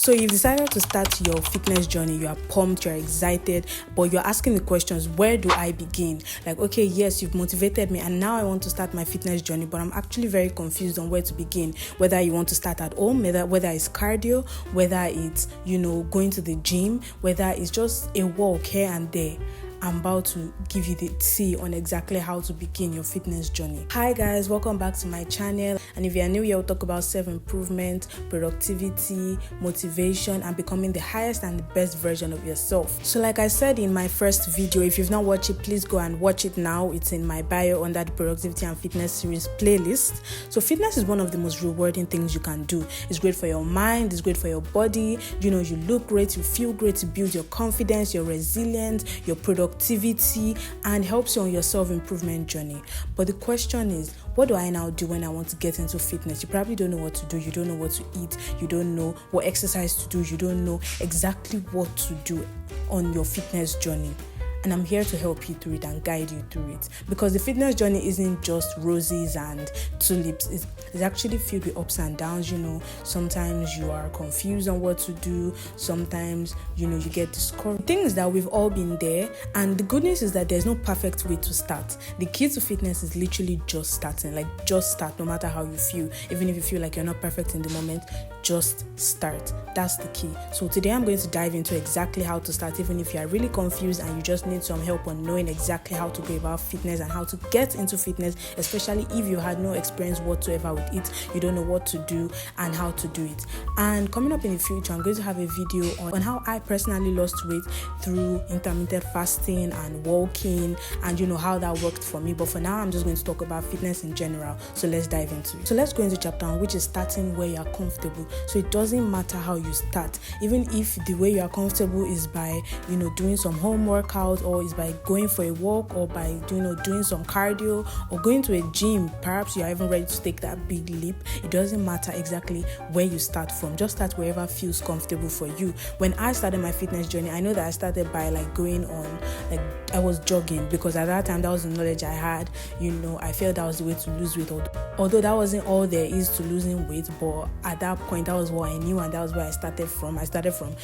So you've decided to start your fitness journey, you are pumped, you're excited, but you're asking the questions, where do I begin? Like, okay, yes, you've motivated me and now I want to start my fitness journey, but I'm actually very confused on where to begin. Whether you want to start at home, whether it's cardio, whether it's, going to the gym, whether it's just a walk here and there. I'm about to give you the tea on exactly how to begin your fitness journey. Hi guys, welcome back to my channel. And if you're new here, we'll talk about self-improvement, productivity, motivation, and becoming the highest and the best version of yourself. So like I said in my first video, if you've not watched it, please go and watch it now. It's in my bio under the productivity and fitness series playlist. So fitness is one of the most rewarding things you can do. It's great for your mind, it's great for your body. You look great, you feel great, to build your confidence, your resilience, your productivity, and helps you on your self-improvement journey. But the question is, what do I now do when I want to get into fitness? You probably don't know what to do, you don't know what to eat, you don't know what exercise to do, you don't know exactly what to do on your fitness journey. And I'm here to help you through it and guide you through it, because the fitness journey isn't just roses and tulips. It's actually filled with ups and downs. Sometimes you are confused on what to do. Sometimes you get discouraged. Things that we've all been there. And the good news is that there's no perfect way to start. The key to fitness is literally just starting. Like, just start, no matter how you feel. Even if you feel like you're not perfect in the moment, just start. That's the key. So today I'm going to dive into exactly how to start, even if you are really confused and you just need some help on knowing exactly how to go about fitness and how to get into fitness, especially if you had no experience whatsoever with it, you don't know what to do and how to do it. And coming up in the future, I'm going to have a video on how I personally lost weight through intermittent fasting and walking, and how that worked for me. But for now, I'm just going to talk about fitness in general. So let's dive into it. So let's go into chapter 1, which is starting where you're comfortable. So it doesn't matter how you start, even if the way you are comfortable is by doing some home workout, or is by going for a walk, or by doing some cardio, or going to a gym. Perhaps you are even ready to take that big leap. It doesn't matter exactly where you start from. Just start wherever feels comfortable for you. When I started my fitness journey, I know that I started by going on, I was jogging, because at that time that was the knowledge I had. I felt that was the way to lose weight, although that wasn't all there is to losing weight. But at that point, that was what I knew, and that was where I started from. I started from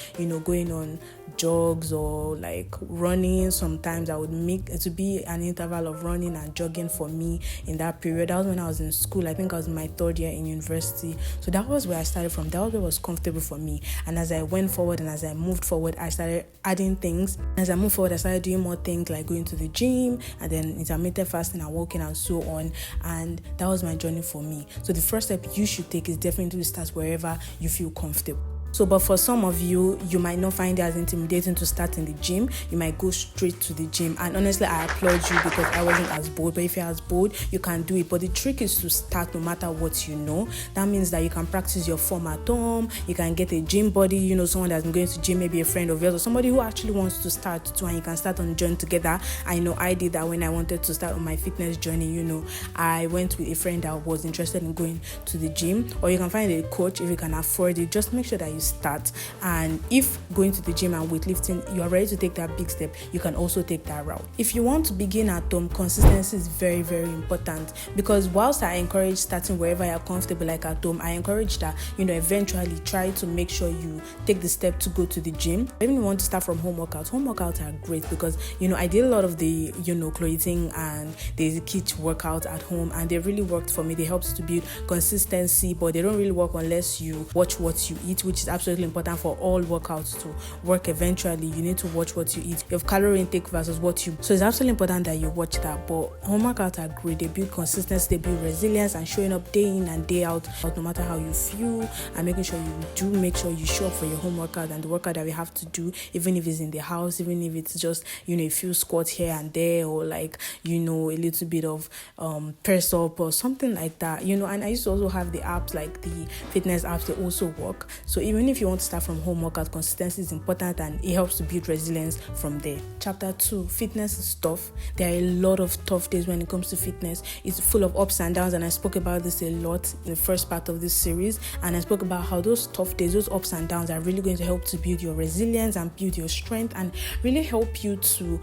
going on jogs or running. Sometimes I would make it to be an interval of running and jogging for me in that period. That was when I was in school. I think I was in my third year in university. So that was where I started from. That was where was comfortable for me. And as I went forward and as I moved forward, I started adding things. As I moved forward, I started doing more things like going to the gym and then intermittent fasting and walking and so on. And that was my journey for me. So the first step you should take is definitely to start wherever you feel comfortable. So, but for some of you, you might not find it as intimidating to start in the gym. You might go straight to the gym. And honestly, I applaud you, because I wasn't as bold. But if you're as bold, you can do it. But the trick is to start no matter what you know. That means that you can practice your form at home. You can get a gym buddy, someone that's been going to gym, maybe a friend of yours, or somebody who actually wants to start too, and you can start on the journey together. I know I did that when I wanted to start on my fitness journey. I went with a friend that was interested in going to the gym, or you can find a coach if you can afford it. Just make sure that you start. And if going to the gym and weightlifting, you are ready to take that big step, you can also take that route. If you want to begin at home, consistency is very, very important, because whilst I encourage starting wherever you're comfortable, like at home, I encourage that eventually try to make sure you take the step to go to the gym. Even if you want to start from home workouts are great, because I did a lot of the clothing and the kids workout at home, and they really worked for me. They helped to build consistency, but they don't really work unless you watch what you eat, which is absolutely important for all workouts to work. Eventually, you need to watch what you eat, your calorie intake versus what you. So it's absolutely important that you watch that. But home workouts are great. They build consistency, they build resilience, and showing up day in and day out, no matter how you feel, and making sure make sure you show up for your home workout and the workout that we have to do, even if it's in the house, even if it's just a few squats here and there, or a little bit of press up or something like that. And I used to also have the apps, like the fitness apps, they also work. So even if you want to start from home workout, consistency is important, and it helps to build resilience from there. Chapter 2, fitness is tough. There are a lot of tough days when it comes to fitness. It's full of ups and downs, and I spoke about this a lot in the first part of this series, and I spoke about how those tough days, those ups and downs, are really going to help to build your resilience and build your strength, and really help you to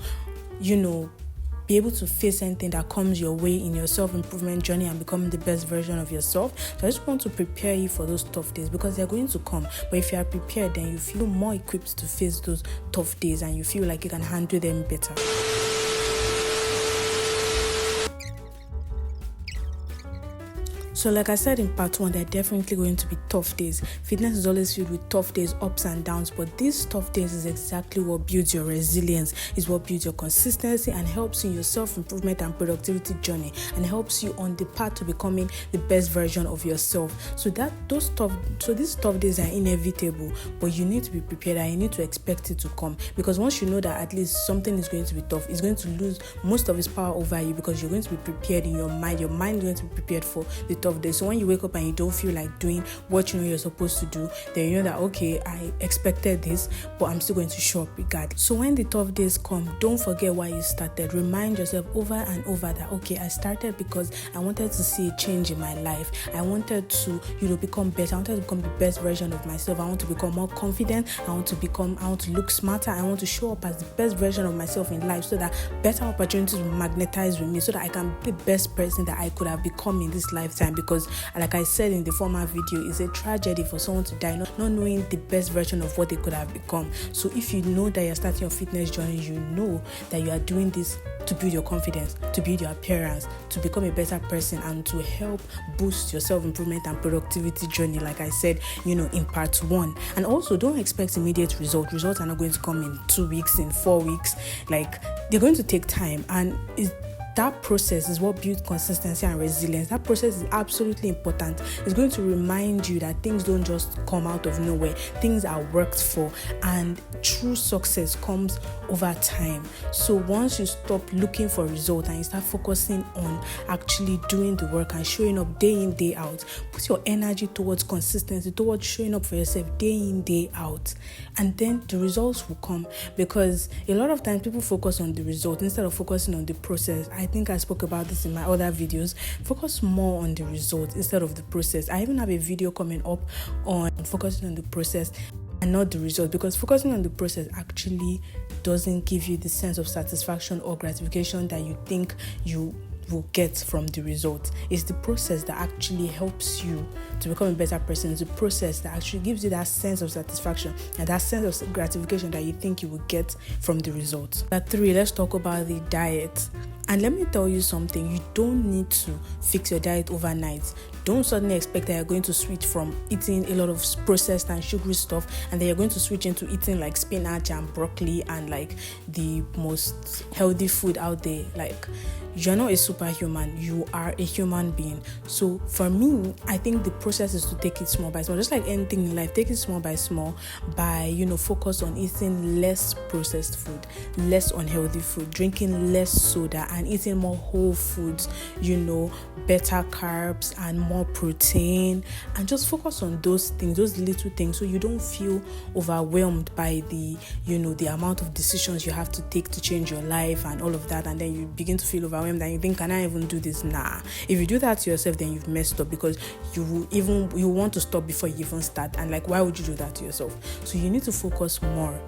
be able to face anything that comes your way in your self-improvement journey and becoming the best version of yourself. So I just want to prepare you for those tough days, because they're going to come. But if you are prepared, then you feel more equipped to face those tough days and you feel like you can handle them better. So like I said in part 1, there are definitely going to be tough days. Fitness is always filled with tough days, ups and downs, but these tough days is exactly what builds your resilience, is what builds your consistency and helps you in your self-improvement and productivity journey, and helps you on the path to becoming the best version of yourself. So these tough days are inevitable, but you need to be prepared and you need to expect it to come, because once you know that at least something is going to be tough, it's going to lose most of its power over you, because you're going to be prepared in your mind. Your mind is going to be prepared for the tough days. So when you wake up and you don't feel like doing what you know you're supposed to do, then you know that, okay, I expected this, but I'm still going to show up regardless. So when the tough days come, don't forget why you started. Remind yourself over and over that, okay, I started because I wanted to see a change in my life. I wanted to, become better. I wanted to become the best version of myself. I want to become more confident. I want to look smarter. I want to show up as the best version of myself in life, so that better opportunities will magnetize with me, so that I can be the best person that I could have become in this lifetime. Because like I said in the former video, it's a tragedy for someone to die not knowing the best version of what they could have become. So if you know that you're starting your fitness journey, you know that you are doing this to build your confidence, to build your appearance, to become a better person, and to help boost your self-improvement and productivity journey, like I said, in part 1. And also, don't expect immediate results. Results are not going to come in 2 weeks, in 4 weeks. Like, they're going to take time, and that process is what builds consistency and resilience. That process is absolutely important. It's going to remind you that things don't just come out of nowhere. Things are worked for, and true success comes over time. So once you stop looking for results and you start focusing on actually doing the work and showing up day in, day out, put your energy towards consistency, towards showing up for yourself day in, day out, and then the results will come. Because a lot of times people focus on the result instead of focusing on the process. I think I spoke about this in my other videos. Focus more on the result instead of the process. I even have a video coming up on focusing on the process and not the result, because focusing on the process actually doesn't give you the sense of satisfaction or gratification that you think you will get from the result. It's the process that actually helps you to become a better person. It's the process that actually gives you that sense of satisfaction and that sense of gratification that you think you will get from the result. At 3, let's talk about the diet. And let me tell you something, you don't need to fix your diet overnight. Don't suddenly expect that you're going to switch from eating a lot of processed and sugary stuff and then you're going to switch into eating like spinach and broccoli and like the most healthy food out there. Like, you're not a superhuman, you are a human being. So for me, I think the process is to take it small by small. Just like anything in life, take it small by small by, focus on eating less processed food, less unhealthy food, drinking less soda and eating more whole foods, better carbs and more protein, and just focus on those things, those little things, so you don't feel overwhelmed by the amount of decisions you have to take to change your life and all of that, and then you begin to feel overwhelmed and you think, can I even do this? Nah. If you do that to yourself, then you've messed up, because you want to stop before you even start, and like, why would you do that to yourself? So you need to focus more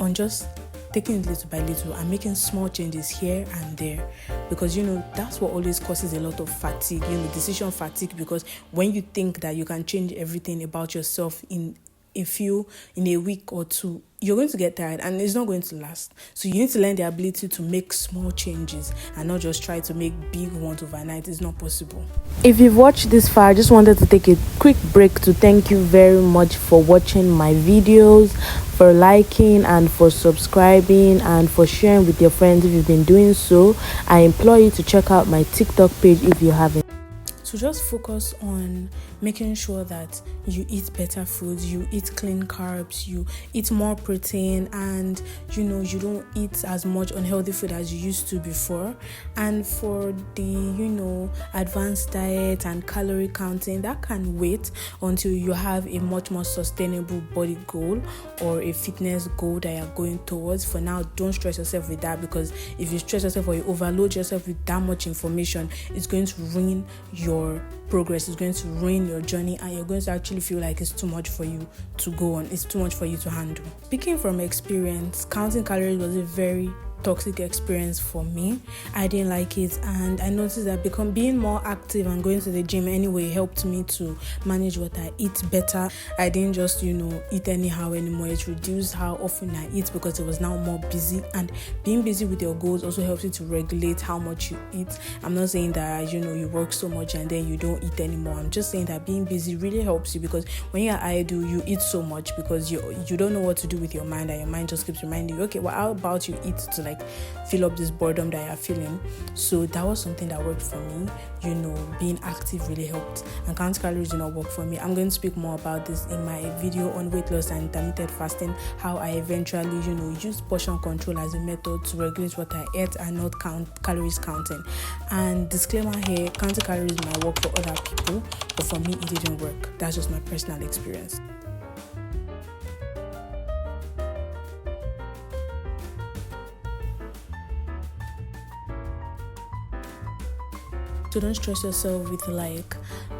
on just taking it little by little and making small changes here and there, because that's what always causes a lot of fatigue, decision fatigue, because when you think that you can change everything about yourself in a week or two, you're going to get tired and it's not going to last. So you need to learn the ability to make small changes and not just try to make big ones overnight. It's not possible. If you've watched this far, I just wanted to take a quick break to thank you very much for watching my videos, for liking and for subscribing and for sharing with your friends if you've been doing so. I implore you to check out my TikTok page if you haven't. So just focus on making sure that you eat better foods, you eat clean carbs, you eat more protein, and you don't eat as much unhealthy food as you used to before. And for the advanced diet and calorie counting, that can wait until you have a much more sustainable body goal or a fitness goal that you're going towards. For now, don't stress yourself with that, because if you stress yourself or you overload yourself with that much information, it's going to ruin your progress, is going to ruin your journey, and you're going to actually feel like it's too much for you to go on, it's too much for you to handle. Speaking from experience, counting calories was a very toxic experience for me. I didn't like it, and I noticed that being more active and going to the gym anyway helped me to manage what I eat better. I didn't just eat anyhow anymore. It reduced how often I eat because it was now more busy, and being busy with your goals also helps you to regulate how much you eat. I'm not saying that you work so much and then you don't eat anymore. I'm just saying that being busy really helps you, because when you're idle you eat so much because you don't know what to do with your mind, and your mind just keeps reminding you, okay, well, how about you eat to like fill up this boredom that you're feeling. So that was something that worked for me. Being active really helped, and count calories did not work for me. I'm going to speak more about this in my video on weight loss and intermittent fasting, how I eventually used portion control as a method to regulate what I ate and not count calories counting. And disclaimer here, counting calories might work for other people, but for me it didn't work. That's just my personal experience. So don't stress yourself with like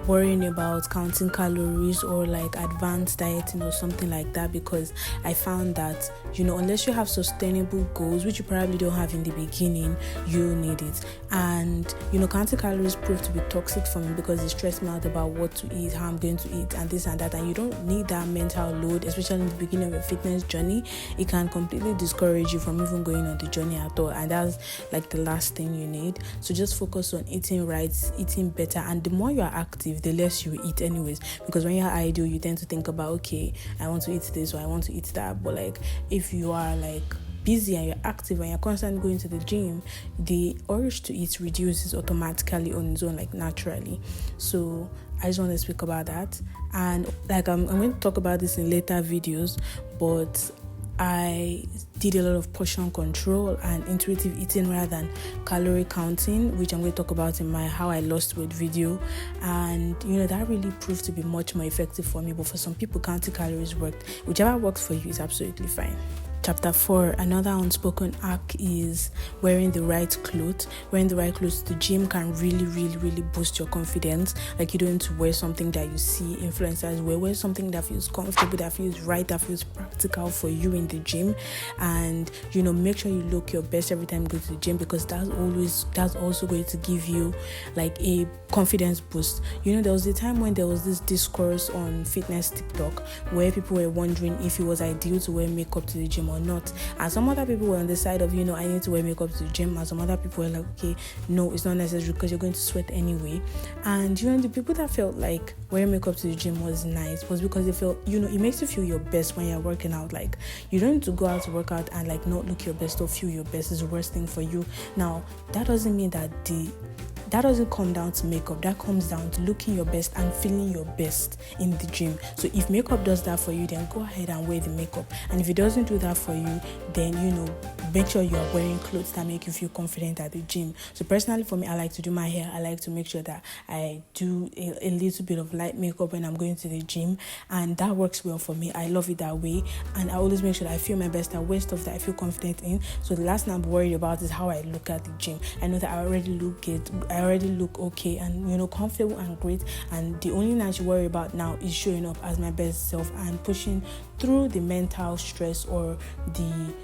worrying about counting calories or like advanced dieting or something like that, because I found that unless you have sustainable goals, which you probably don't have in the beginning, you need it. And counting calories proved to be toxic for me because it stressed me out about what to eat, how I'm going to eat, and this and that. And you don't need that mental load, especially in the beginning of a fitness journey. It can completely discourage you from even going on the journey at all, and that's like the last thing you need. So just focus on eating right, eating better, and the more you are active, the less you eat anyways, because when you're idle you tend to think about, okay, I want to eat this or I want to eat that. But like if you are like busy and you're active and you're constantly going to the gym, the urge to eat reduces automatically on its own, like naturally. So I just want to speak about that, and like I'm going to talk about this in later videos, but I did a lot of portion control and intuitive eating rather than calorie counting, which I'm going to talk about in my how I lost weight video. And that really proved to be much more effective for me. But for some people, counting calories worked. Whichever works for you is absolutely fine. Chapter 4, another unspoken hack is wearing the right clothes. Wearing the right clothes to the gym can really, really, really boost your confidence. Like you don't need to wear something that you see influencers wear something that feels comfortable, that feels right, that feels practical for you in the gym. And make sure you look your best every time you go to the gym, because that's also going to give you like a confidence boost. There was a time when there was this discourse on fitness TikTok where people were wondering if it was ideal to wear makeup to the gym or not, and some other people were on the side of I need to wear makeup to the gym, and some other people were like, okay, no, it's not necessary because you're going to sweat anyway. And the people that felt like wearing makeup to the gym was nice was because they felt it makes you feel your best when you're working out. Like you don't need to go out to work out and like not look your best or feel your best is the worst thing for you. Now that doesn't mean that doesn't come down to makeup. That comes down to looking your best and feeling your best in the gym. So if makeup does that for you, then go ahead and wear the makeup. And if it doesn't do that for you, then make sure you are wearing clothes that make you feel confident at the gym. So personally for me, I like to do my hair. I like to make sure that I do a little bit of light makeup when I'm going to the gym, and that works well for me. I love it that way, and I always make sure that I feel my best. I wear stuff that I feel confident in. So the last thing I'm worried about is how I look at the gym. I know that I already look good. I already look okay and comfortable and great, and the only thing I should worry about now is showing up as my best self and pushing through the mental stress or the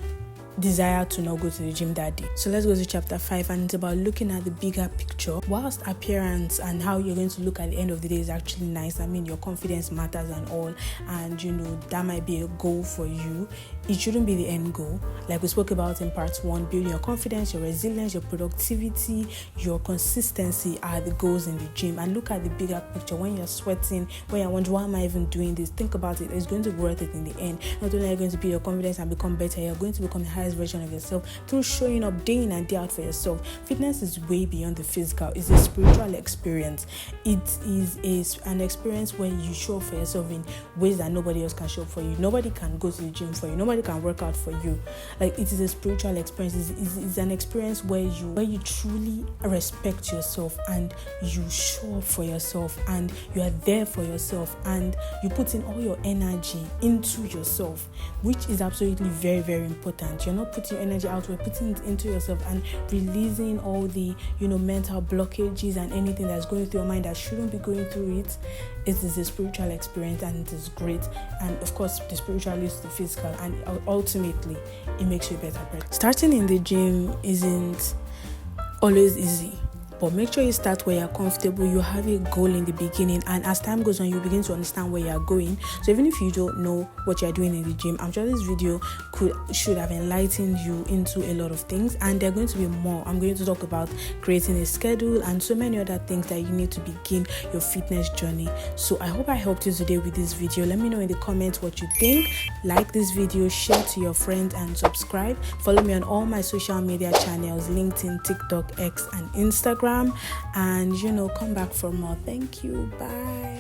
desire to not go to the gym that day. So let's go to chapter 5, and it's about looking at the bigger picture. Whilst appearance and how you're going to look at the end of the day is actually nice, I mean your confidence matters and all, and that might be a goal for you, it shouldn't be the end goal. Like we spoke about in part 1, building your confidence, your resilience, your productivity, your consistency are the goals in the gym. And look at the bigger picture. When you're sweating, when you're wondering, why am I even doing this, think about it. It's going to be worth it in the end. Not only are you going to build your confidence and become better, you're going to become the highest version of yourself through showing up day in and day out for yourself. Fitness is way beyond the physical. It's a spiritual experience. It is an experience where you show up for yourself in ways that nobody else can show up for you. Nobody can go to the gym for you. Nobody can work out for you. Like it is a spiritual experience. It's an experience where you truly respect yourself and you show up for yourself and you are there for yourself and you put in all your energy into yourself, which is absolutely very, very important. You You're not putting your energy out, we're putting it into yourself and releasing all the, mental blockages and anything that's going through your mind that shouldn't be going through it. It is a spiritual experience and it is great. And of course, the spiritual leads to the physical, and ultimately, it makes you a better person. Starting in the gym isn't always easy, but make sure you start where you're comfortable. You have a goal in the beginning, and as time goes on, you begin to understand where you're going. So even if you don't know what you're doing in the gym, I'm sure this video should have enlightened you into a lot of things, and there are going to be more. I'm going to talk about creating a schedule and so many other things that you need to begin your fitness journey. So I hope I helped you today with this video. Let me know in the comments what you think. Like this video, share to your friends, and subscribe. Follow me on all my social media channels: LinkedIn, TikTok, X, and Instagram. And come back for more. Thank you. Bye.